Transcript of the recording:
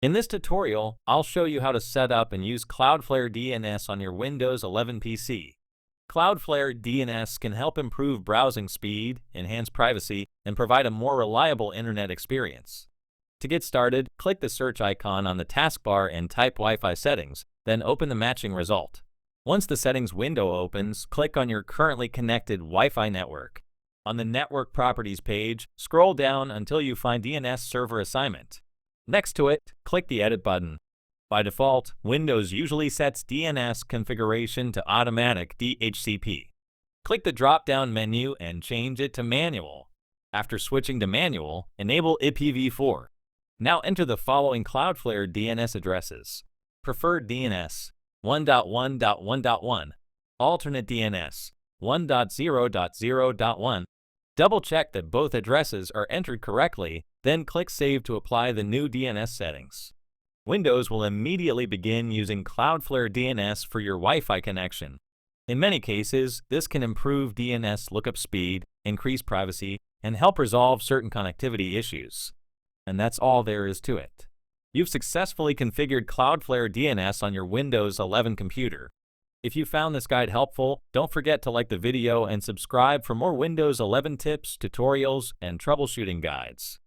In this tutorial, I'll show you how to set up and use Cloudflare DNS on your Windows 11 PC. Cloudflare DNS can help improve browsing speed, enhance privacy, and provide a more reliable internet experience. To get started, click the search icon on the taskbar and type Wi-Fi settings, then open the matching result. Once the settings window opens, click on your currently connected Wi-Fi network. On the Network Properties page, scroll down until you find DNS Server Assignment. Next to it, click the Edit button. By default, Windows usually sets DNS configuration to automatic DHCP. Click the drop-down menu and change it to Manual. After switching to Manual, enable IPv4. Now enter the following Cloudflare DNS addresses: Preferred DNS 1.1.1.1, Alternate DNS 1.0.0.1. Double-check that both addresses are entered correctly, then click Save to apply the new DNS settings. Windows will immediately begin using Cloudflare DNS for your Wi-Fi connection. In many cases, this can improve DNS lookup speed, increase privacy, and help resolve certain connectivity issues. And that's all there is to it. You've successfully configured Cloudflare DNS on your Windows 11 computer. If you found this guide helpful, don't forget to like the video and subscribe for more Windows 11 tips, tutorials, and troubleshooting guides.